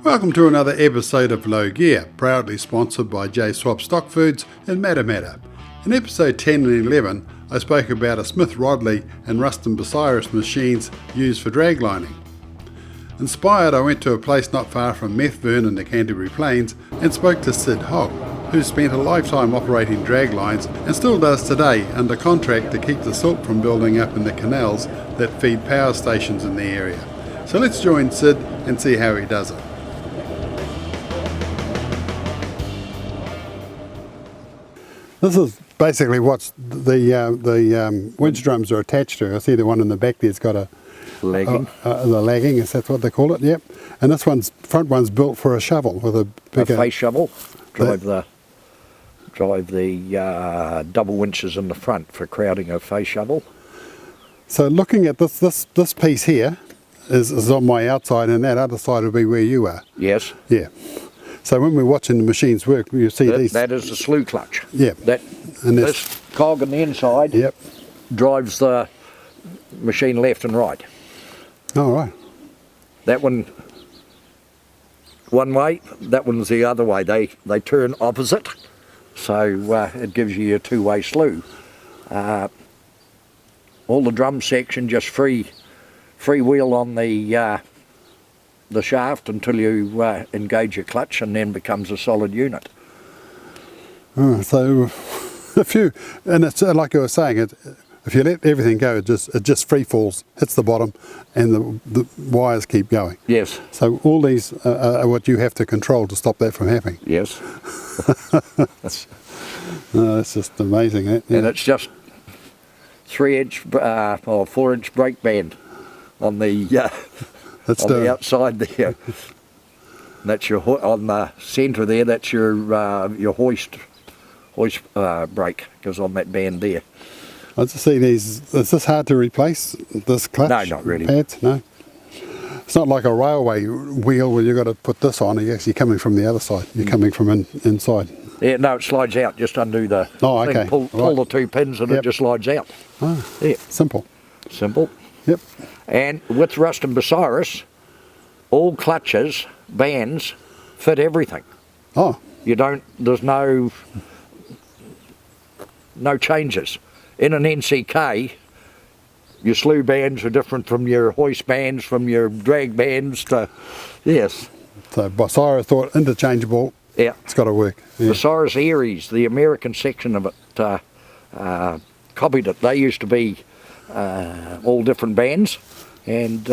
Welcome to another episode of Low Gear, proudly sponsored by J Swap Stock Foods in Matamata. In episode 10 and 11, I spoke about a Smith Rodley and Ruston Bucyrus machines used for draglining. Inspired, I went to a place not far from Methven in the Canterbury Plains and spoke to Syd Hogg, who spent a lifetime operating draglines and still does today under contract to keep the silt from building up in the canals that feed power stations in the area. So let's join Syd and see how he does it. This is basically what the winch drums are attached to. I see the one in the back there's got a lagging. The lagging, is that what they call it? Yep. And this front one's built for a shovel with a bigger face shovel. Drive the double winches in the front for crowding a face shovel. So looking at this piece here is on my outside, and that other side will be where you are. Yes. Yeah. So when we're watching the machines work, you see these. That is the slew clutch. Yep. This cog on the inside. Yep. Drives the machine left and right. All right. That one way, that one's the other way. They turn opposite, so it gives you a two-way slew. All the drum section just free wheel on the shaft until you engage your clutch, and then becomes a solid unit. So and it's like you were saying, if you let everything go, it just free falls, hits the bottom, and the wires keep going. Yes. So all these are what you have to control to stop that from happening. Yes. That's just amazing. Yeah. And it's just 3-inch or 4-inch brake band on the outside there. And that's your on the centre there. That's your hoist brake goes on that band there. I just see these. Is this hard to replace? This clutch? No, not really. Pads? No. It's not like a railway wheel where you've got to put this on. You're actually coming from the other side. You're coming from inside. Yeah, no, it slides out. Just undo the thing. Okay. Pull the two pins and it just slides out. Ah, yeah. Simple. Yep. And with Ruston Bucyrus, all clutches, bands, fit everything. Oh. There's no changes. In an NCK, your slew bands are different from your hoist bands, from your drag bands to, yes. So Bucyrus thought interchangeable. Yeah. It's got to work. Yeah. Bucyrus Aries, the American section of it, copied it. They used to be all different bands, and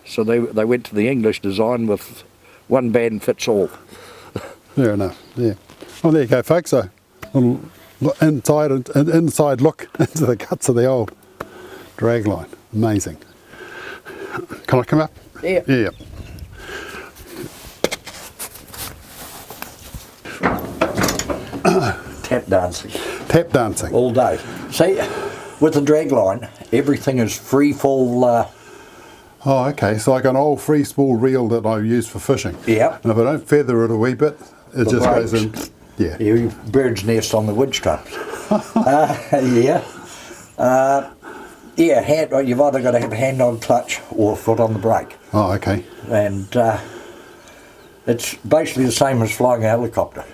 so they went to the English design with one band fits all. Fair enough. Yeah. Well, there you go, folks. So, little inside look into the guts of the old dragline. Amazing. Can I come up? Yeah. Yeah. Tap dancing. Tap dancing. All day. See, with the dragline, everything is free fall. Oh, okay. So like an old free spool reel that I use for fishing. Yeah. And if I don't feather it a wee bit, it just goes in. Yeah. You bird's nest on the winch drums. Yeah. You've either got to have a hand on clutch or a foot on the brake. Oh, okay. And it's basically the same as flying a helicopter.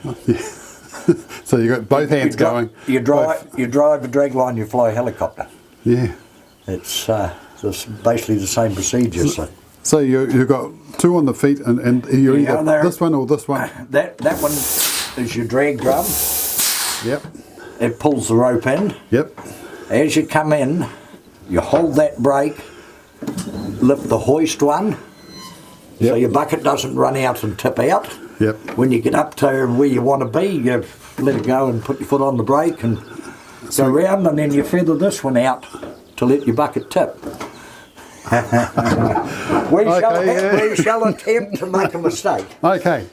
So you got both hands going. You drive a drag line, you fly a helicopter. Yeah. It's basically the same procedure. So you've got two on the feet, and you're either this one or this one. That one is your drag drum. Yep. It pulls the rope in. Yep. As you come in, you hold that brake, lift the hoist one, so your bucket doesn't run out and tip out. Yep. When you get up to where you want to be, you let it go and put your foot on the brake and go round, and then you feather this one out to let your bucket tip. We shall attempt to make a mistake. Okay.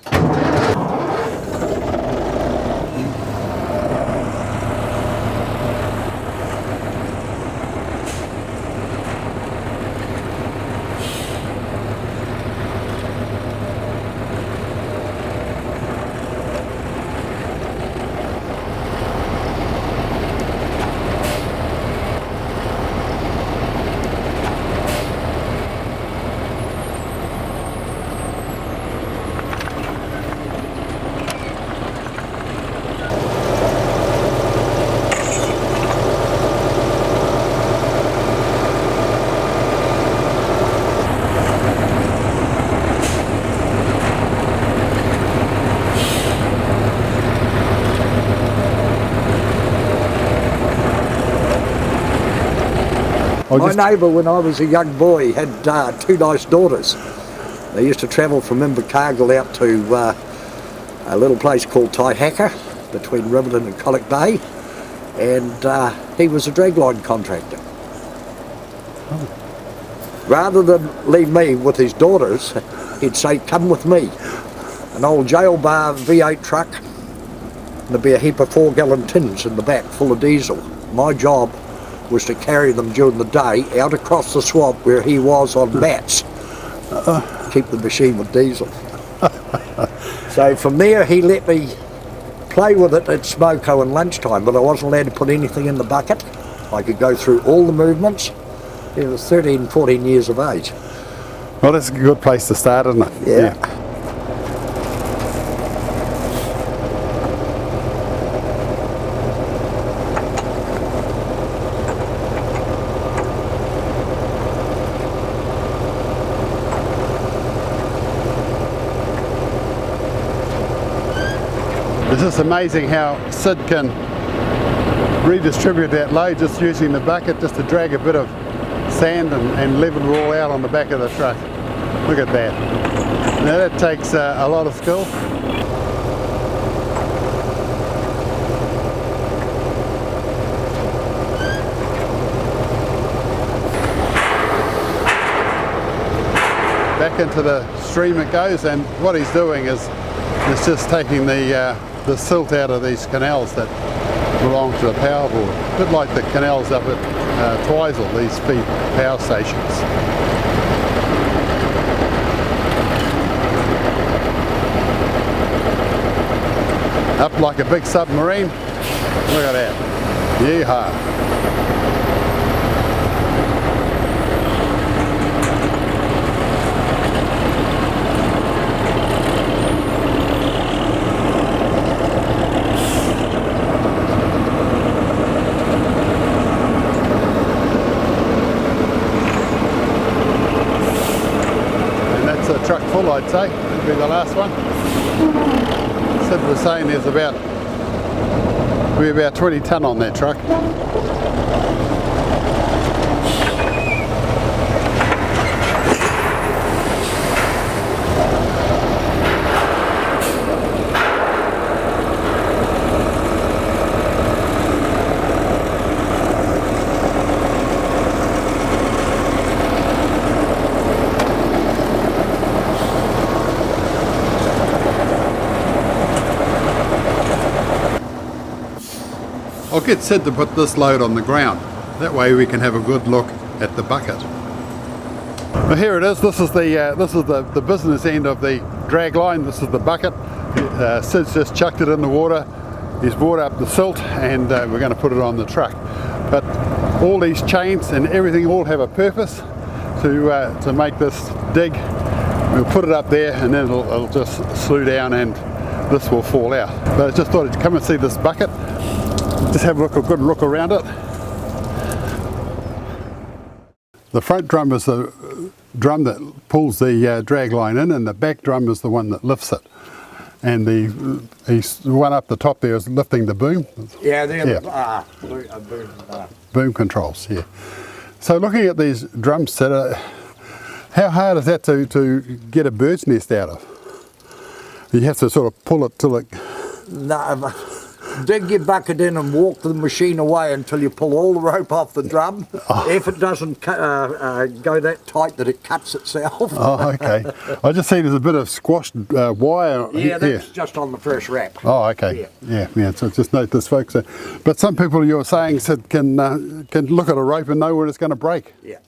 My neighbour, when I was a young boy, had 2 nice daughters. They used to travel from Invercargill out to a little place called Hohepa, between Riverton and Colic Bay, and he was a dragline contractor. Rather than leave me with his daughters, he'd say, come with me. An old jail bar V8 truck, and there'd be a heap of 4-gallon tins in the back full of diesel. My job was to carry them during the day out across the swamp where he was on mats, keep the machine with diesel. So from there he let me play with it at smoko and lunchtime, but I wasn't allowed to put anything in the bucket. I could go through all the movements. He was 13, 14 years of age. Well, that's a good place to start, isn't it? Yeah. It's just amazing how Syd can redistribute that load just using the bucket just to drag a bit of sand and level it all out on the back of the truck. Look at that. Now that takes a lot of skill. Back into the stream it goes, and what he's doing is just taking the silt out of these canals that belong to the power board. A bit like the canals up at Twizel, these feed power stations. Up like a big submarine. Look at that. Yeehaw. Truck full, I'd say. That'll be the last one. Syd was saying there's about 20 tonne on that truck. I'll get Syd to put this load on the ground. That way we can have a good look at the bucket. Well, here it is. This is the business end of the drag line. This is the bucket. Syd's just chucked it in the water. He's brought up the silt, and we're going to put it on the truck. But all these chains and everything all have a purpose to make this dig. We'll put it up there, and then it'll just slew down, and this will fall out. But I just thought I'd come and see this bucket. Just have a good look around it. The front drum is the drum that pulls the drag line in, and the back drum is the one that lifts it. And the one up the top there is lifting the boom. Yeah, they're boom controls, yeah. So looking at these drums, how hard is that to get a bird's nest out of? You have to sort of pull it till it... No, dig your bucket in and walk the machine away until you pull all the rope off the drum. Oh. If it doesn't go that tight that it cuts itself. Oh, okay. I just see there's a bit of squashed wire. Yeah, that's just on the first wrap. Oh, okay. Yeah. So just note this, folks. But some people, you're saying, can look at a rope and know when it's going to break. Yeah.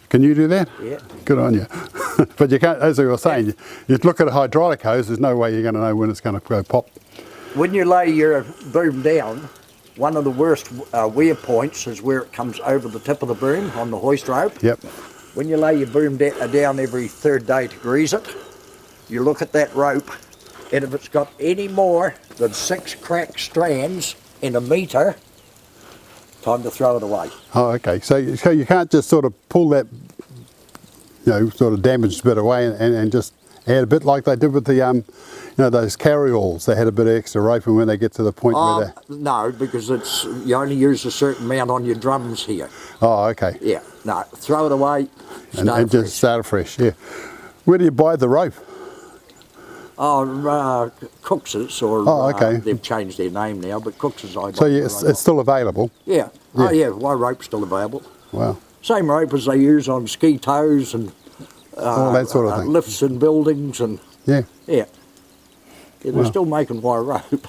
Can you do that? Yeah. Good on you. But you can't, as I was saying, you look at a hydraulic hose, there's no way you're going to know when it's going to go pop. When you lay your boom down, one of the worst wear points is where it comes over the tip of the boom on the hoist rope. Yep. When you lay your boom down every third day to grease it, you look at that rope, and if it's got any more than 6 cracked strands in a metre, time to throw it away. Oh, okay. So you can't just sort of pull that, sort of damaged bit away and just add a bit like they did with the, you know, those carry-alls. They had a bit of extra rope, and when they get to the point where they... No, because you only use a certain amount on your drums here. Oh, okay. Yeah, no, throw it away, and just start afresh, yeah. Where do you buy the rope? Oh, Cooks's, or okay. They've changed their name now, but Cooks's I buy. So it's still available? Yeah. Oh yeah, my rope's still available. Wow. Same rope as they use on ski tows and all that sort of thing. Lifts in buildings and... Yeah. Yeah. They're still making wire rope.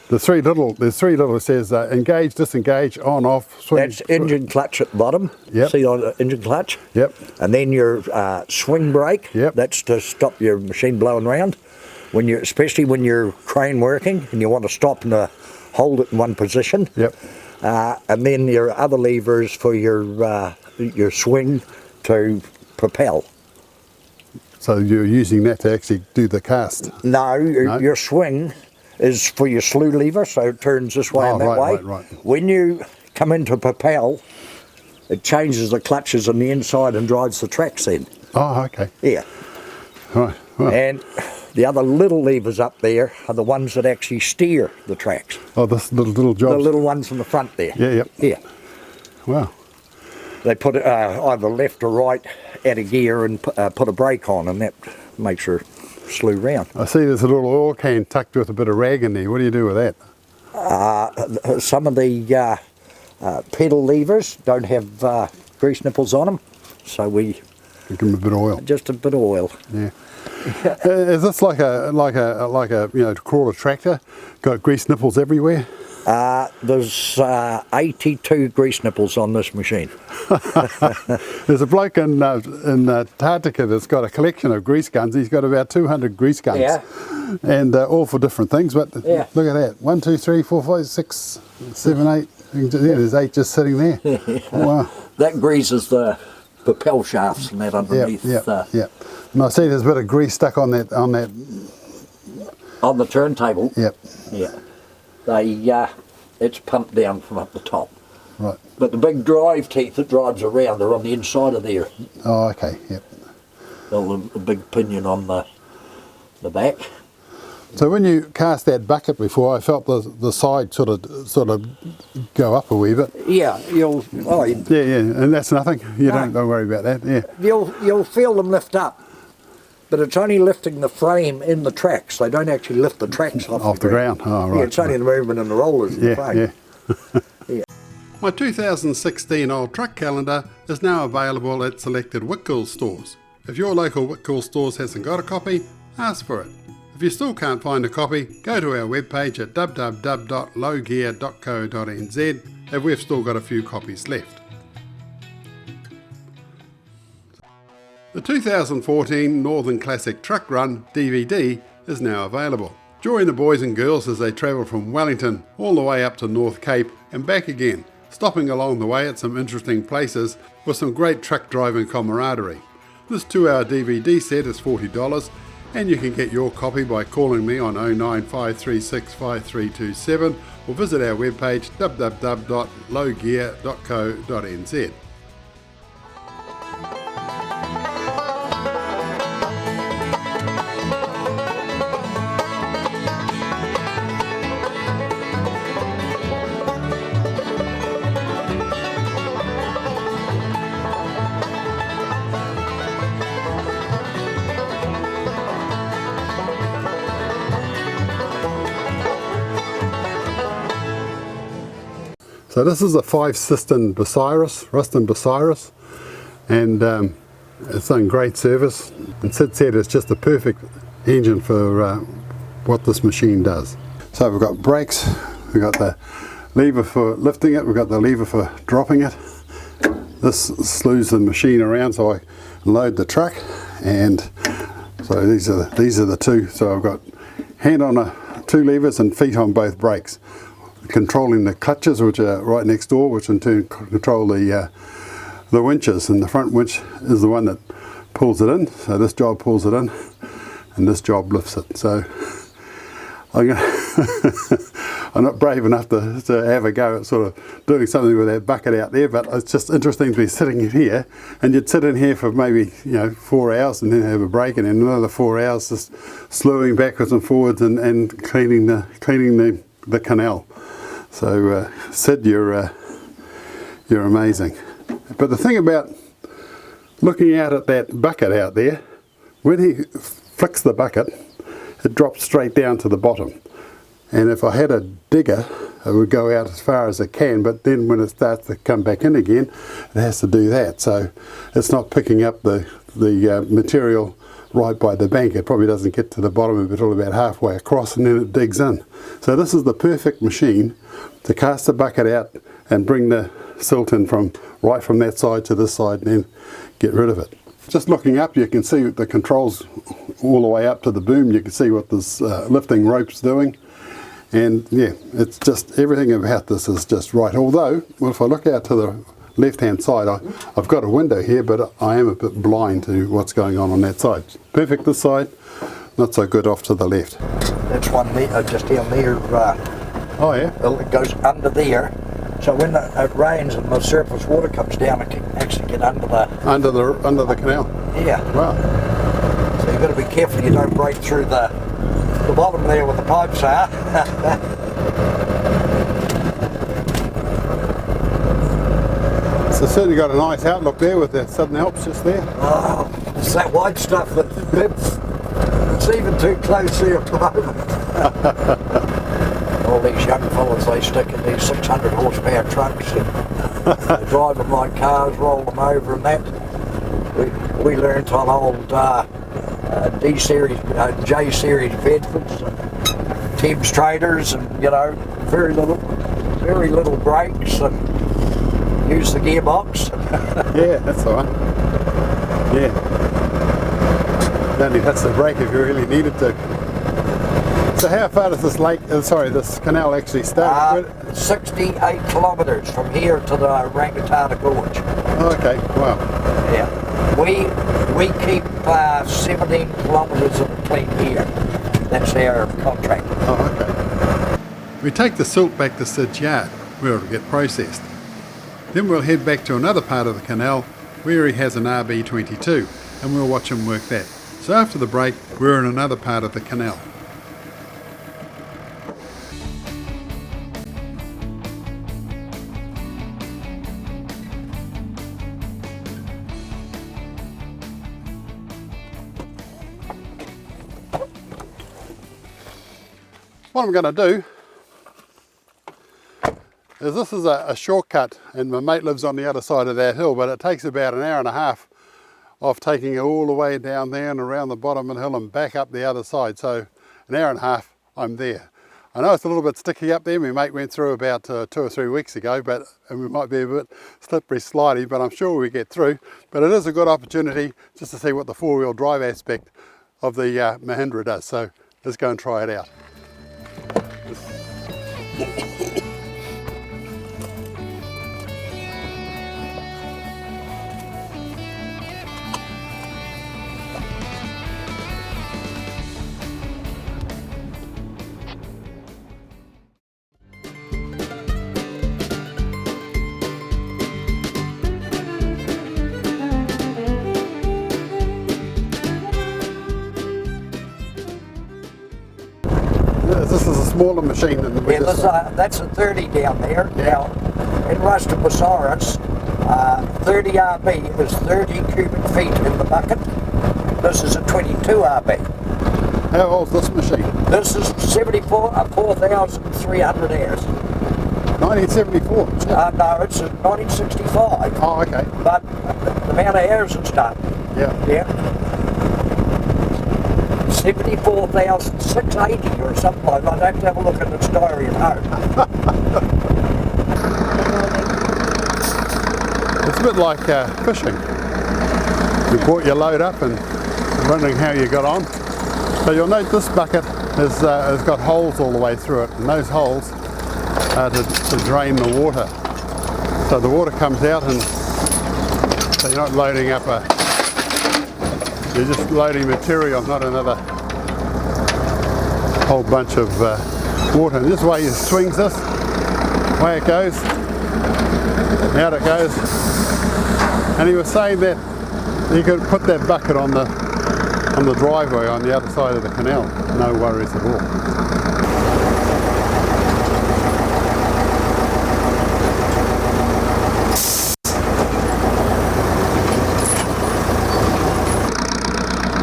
There's three little, it says engage, disengage, on, off, swing. That's engine clutch at the bottom. Yep. See on the engine clutch? Yep. And then your swing brake. Yep. That's to stop your machine blowing around. Especially when you're crane working and you want to stop and hold it in one position. Yep. And then your other levers for your swing to propel. So you're using that to actually do the cast? No, your swing is for your slew lever, so it turns this way and that way. Right. When you come into propel, it changes the clutches on the inside and drives the tracks in. Oh, okay. Yeah. Right. Well. And the other little levers up there are the ones that actually steer the tracks. Oh, the little jobs. The little ones in the front there. Yeah, yep. Yeah. Wow. They put either left or right at a gear and put a brake on, and that makes her slew round. I see there's a little oil can tucked with a bit of rag in there. What do you do with that? Some of the pedal levers don't have grease nipples on them, so we give them a bit of oil. Just a bit of oil. Yeah. Is this like a you know, to crawl a tractor? Got grease nipples everywhere? There's 82 grease nipples on this machine. There's a bloke in Antarctica that's got a collection of grease guns. He's got about 200 grease guns. Yeah. And all for different things. But yeah. Look at that. 1, 2, 3, 4, 5, 6, 7, 8. Yeah, there's 8 just sitting there. Wow. That greases the propel shafts and that underneath. Yeah. And I see there's a bit of grease stuck on that. On the turntable. Yep. Yeah. It's pumped down from up the top. Right. But the big drive teeth that drives around are on the inside of there. Oh, okay. Yep. The big pinion on the back. So when you cast that bucket before, I felt the side sort of go up a wee bit. Yeah, Yeah, and that's nothing. Don't worry about that. Yeah. You'll feel them lift up. But it's only lifting the frame in the tracks. They don't actually lift the tracks off the ground. Oh, right. Yeah, it's only the movement in the rollers in the frame. Yeah. My 2016 old truck calendar is now available at selected Whitgill stores. If your local Whitgill stores hasn't got a copy, ask for it. If you still can't find a copy, go to our webpage at www.lowgear.co.nz and we've still got a few copies left. The 2014 Northern Classic Truck Run DVD is now available. Join the boys and girls as they travel from Wellington all the way up to North Cape and back again, stopping along the way at some interesting places with some great truck driving camaraderie. This 2-hour DVD set is $40 and you can get your copy by calling me on 095365327 or visit our webpage www.lowgear.co.nz. So this is a 5-cistern Ruston Bucyrus, and it's done great service. And Syd said it's just the perfect engine for what this machine does. So we've got brakes, we've got the lever for lifting it, we've got the lever for dropping it. This slews the machine around so I load the truck, and so these are the two. So I've got hand on 2 levers and feet on both brakes. Controlling the clutches, which are right next door, which in turn control the winches, and the front winch is the one that pulls it in. So this job pulls it in and this job lifts it. So I'm going to I'm not brave enough to have a go at sort of doing something with that bucket out there, but it's just interesting to be sitting in here, and you'd sit in here for maybe 4 hours and then have a break, and then another 4 hours just slewing backwards and forwards and cleaning the canal. So Syd, you're amazing. But the thing about looking out at that bucket out there, when he flicks the bucket, it drops straight down to the bottom. And if I had a digger, it would go out as far as it can, but then when it starts to come back in again, it has to do that. So it's not picking up the material right by the bank. It probably doesn't get to the bottom of it all about halfway across, and then it digs in. So this is the perfect machine to cast the bucket out and bring the silt in right from that side to this side and then get rid of it. Just looking up, you can see the controls all the way up to the boom. You can see what this lifting rope's doing. And yeah, it's just, everything about this is just right. Although, well, if I look out to the left-hand side, I've got a window here, but I am a bit blind to what's going on that side. Perfect this side, not so good off to the left. That's one there, just down there. Oh yeah? It goes under there. So when it rains and the surface water comes down, it can actually get under the canal. Yeah. Wow. So you've got to be careful you don't break through the bottom there with the pipes are. So certainly got a nice outlook there with the Southern Alps just there. Oh, it's that white stuff it's even too close here at the moment. All these young fellas, they stick in these 600 horsepower trucks and they drive them like cars, roll them over and that. We learned on old D-series, J-series Bedfords, Tibbs traders, and very little brakes, and use the gearbox. Yeah, that's all right. Yeah. Only hits the brake if you really needed to. So how far does this this canal actually start? 68 kilometres from here to the Rangitata Gorge. Okay, wow. Yeah. We keep 17 kilometres of it clean here. That's our contract. Oh, okay. We take the silt back to Syd's yard, where it'll get processed. Then we'll head back to another part of the canal, where he has an RB22, and we'll watch him work that. So after the break, we're in another part of the canal. What I'm going to do is, this is a shortcut, and my mate lives on the other side of that hill, but it takes about an hour and a half of taking it all the way down there and around the bottom of the hill and back up the other side. So an hour and a half, I'm there. I know it's a little bit sticky up there. My mate went through about 2 or 3 weeks ago, and we might be a bit slippery slidey, but I'm sure we get through. But it is a good opportunity just to see what the four-wheel drive aspect of the Mahindra does. So let's go and try it out. This is a smaller machine than the that's a 30 down there. Now, in Rustiposaurus, 30 RB is 30 cubic feet in the bucket. This is a 22 RB. How old's this machine? This is 4,300 hours. 1974? No, it's 1965. Oh, okay. But the amount of hours it's done. Yeah. Yeah. 74,680 or something like that. I'd have to have a look at the diary at home. It's a bit like fishing. You brought your load up and wondering how you got on. So you'll note this bucket has got holes all the way through it, and those holes are to drain the water. So the water comes out, and so you're not loading up you're just loading material, not another whole bunch of water. And this way he swings this, away it goes, out it goes. And he was saying that you could put that bucket on the driveway on the other side of the canal, no worries at all.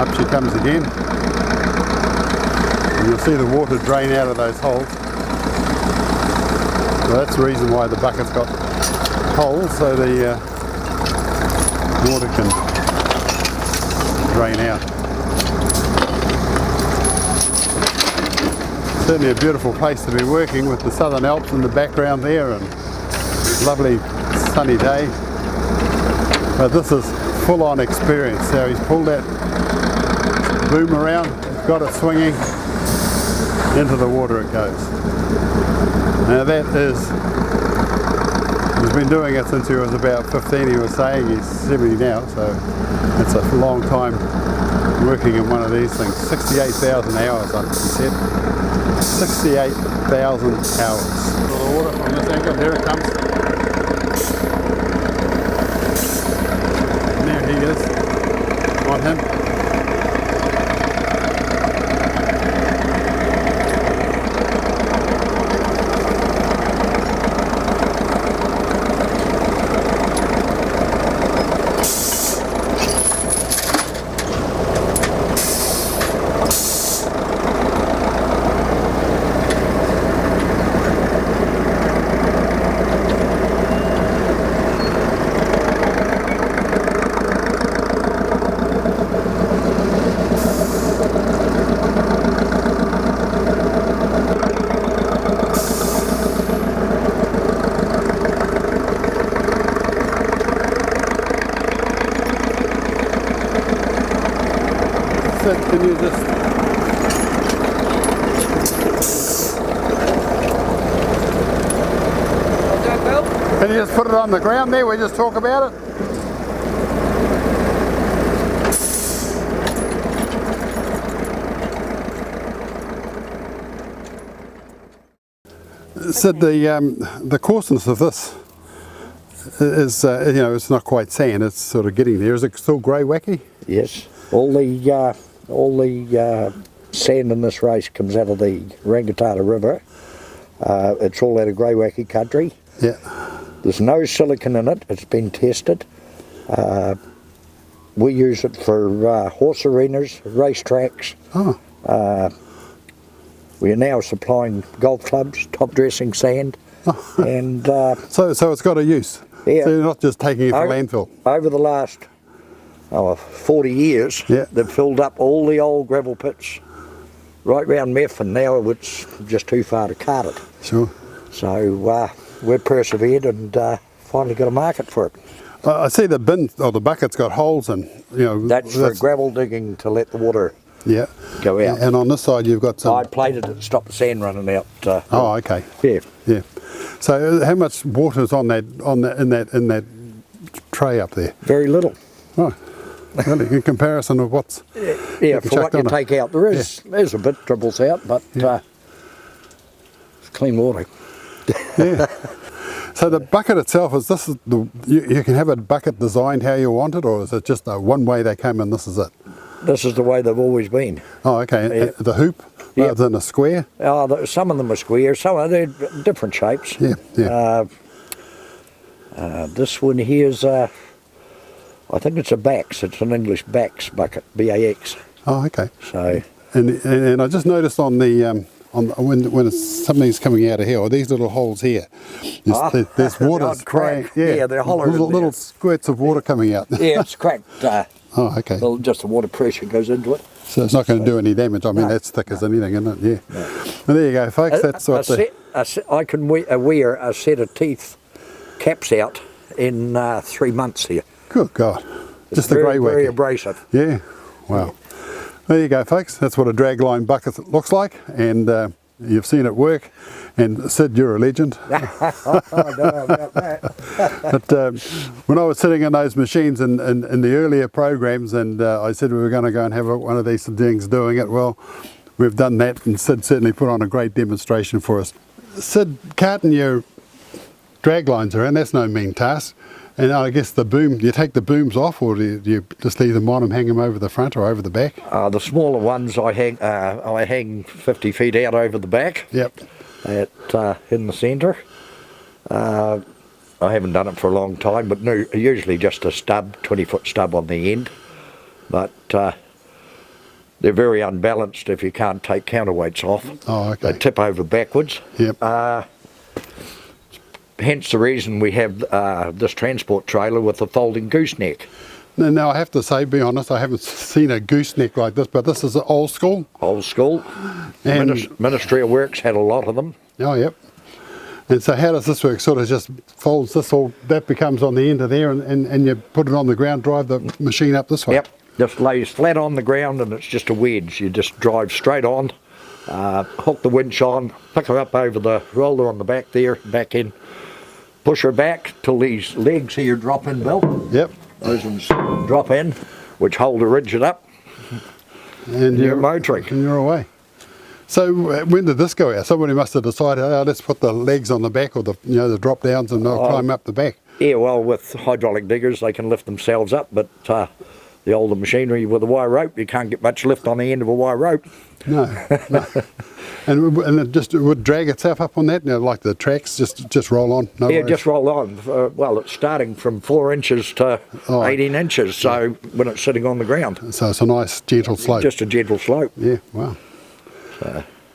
Up she comes again, and you'll see the water drain out of those holes. So that's the reason why the bucket's got holes, so the water can drain out. Certainly a beautiful place to be working with the Southern Alps in the background there, and lovely sunny day. But this is full-on experience. So he's pulled that boom around, got it swinging, into the water it goes. Now that is, he's been doing it since he was about 15, he was saying. He's 70 now, so it's a long time working in one of these things. 68,000 hours, he said. 68,000 hours. The water from this angle, there it comes. And there he is, on him. Can you just Can you just put it on the ground there? We just talk about it. Syd, the coarseness of this is you know, it's not quite sand. It's sort of getting there. Is it still grey wacky? Yes. All the sand in this race comes out of the Rangitata River. It's all out of grey wacky country. Yeah. There's no silicon in it. It's been tested. We use it for horse arenas, race tracks. Oh. We are now supplying golf clubs, top dressing sand, and so it's got a use. Yeah. So you're not just taking it for landfill. Over the last 40 years, yeah, they've filled up all the old gravel pits right round Meth, and now it's just too far to cart it. Sure. So we've persevered and finally got a market for it. I see the bin or the bucket's got holes in. You know, that's for gravel digging to let the water go out. And on this side you've got some. I plated it to stop the sand running out. Oh, okay. Yeah. Yeah. So how much water is in that tray up there? Very little. Oh, really? In comparison of what's for what you take out, there's a bit dribbles out, but it's clean water. Yeah. So the bucket itself, you can have a bucket designed how you want it, or is it just one way they come and this is it? This is the way they've always been. Oh, okay. Yeah. The hoop rather than a square? Some of them are square, some are they're different shapes. Yeah, yeah. This one here's, I think it's a Bax. It's an English Bax bucket, B-A-X. Oh, okay. So. And I just noticed on the when something's coming out of here, or these little holes here, there's water spraying. Yeah, they're hollow. Little squirts of water coming out. Yeah, it's cracked. Oh, okay. Well, just the water pressure goes into it. So it's not going to do any damage. I mean, that's thick as anything, isn't it? Yeah. No. Well, there you go, folks. That's what I can wear a set of teeth caps out in 3 months here. Good God. Just the grey wacky. Very abrasive. Yeah. Wow. There you go, folks. That's what a dragline bucket looks like, and you've seen it work. And Syd, you're a legend. I don't know about that. But when I was sitting in those machines in the earlier programs, and I said we were going to go and have one of these things doing it, well, we've done that, and Syd certainly put on a great demonstration for us. Syd, carting your drag lines around, that's no mean task. And I guess the boom, you take the booms off, or do you just leave them on and hang them over the front or over the back? The smaller ones I hang 50 feet out over the back. Yep. In the centre. I haven't done it for a long time, but no, usually just a stub, 20-foot stub on the end. But they're very unbalanced if you can't take counterweights off. Oh, okay. They tip over backwards. Yep. Hence the reason we have this transport trailer with a folding gooseneck. Now, I have to say, be honest, I haven't seen a gooseneck like this, but this is old school. Old school. And Ministry of Works had a lot of them. Oh, yep. And so how does this work? Sort of just folds this all, that becomes on the end of there, and you put it on the ground, drive the machine up this way? Yep. Just lays flat on the ground, and it's just a wedge. You just drive straight on, hook the winch on, pick her up over the roller on the back there, back in. Push her back till these legs here drop in, Bill. Yep. Those ones drop in, which hold the rigid up. And you're motoring. And you're away. So when did this go out? Somebody must have decided, oh, let's put the legs on the back, or the drop downs, and they'll climb up the back. Yeah, well, with hydraulic diggers, they can lift themselves up, but the older machinery with a wire rope, you can't get much lift on the end of a wire rope. No. And it would drag itself up on that, like the tracks, just roll on? No worries. Just roll on. Well, it's starting from 4 inches to 18 inches, so when it's sitting on the ground. So it's a nice gentle slope. Just a gentle slope. Yeah, wow.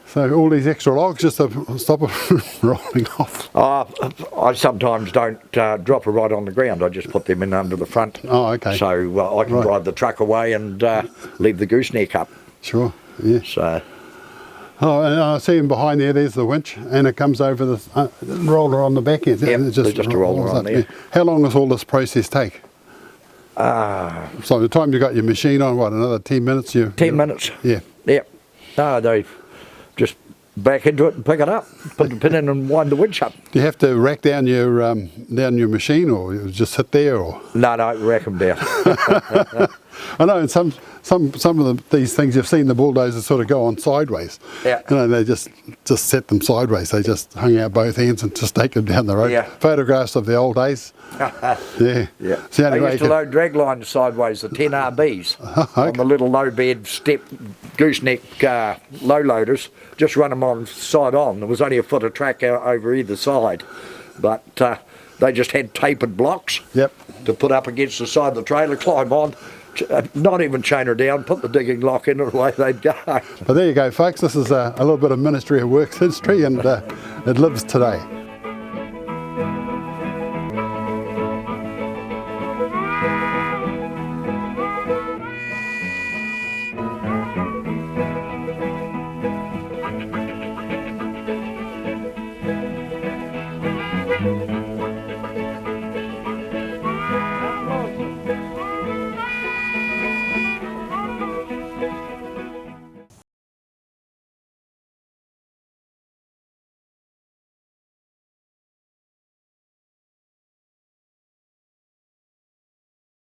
So all these extra logs just to stop it from rolling off? I sometimes don't drop it right on the ground. I just put them in under the front. Oh, okay. So I can drive the truck away and leave the gooseneck up. Sure, yeah. So. Oh, and I see him behind there, there's the winch, and it comes over the roller on the back end. Yep, just a roller on there. How long does all this process take? So the time you got your machine on, what, another 10 minutes? 10 minutes. Yeah. Yep. No, they just back into it and pick it up, put the pin in and wind the winch up. Do you have to rack down your machine, or you just sit there? Or? No, rack them down. I know, and some of these things you've seen the bulldozers sort of go on sideways. Yeah. They just set them sideways. They just hung out both ends and just take them down the road. Yeah. Photographs of the old days. Yeah. I used to load drag lines sideways, the 10 RBs, on the little low bed step gooseneck low loaders. Just run them on side on. There was only a foot of track out over either side, but they just had tapered blocks. Yep. To put up against the side of the trailer, climb on. Not even chain her down, put the digging lock in, and away they'd go. But there you go, folks. This is a little bit of Ministry of Works history, and it lives today.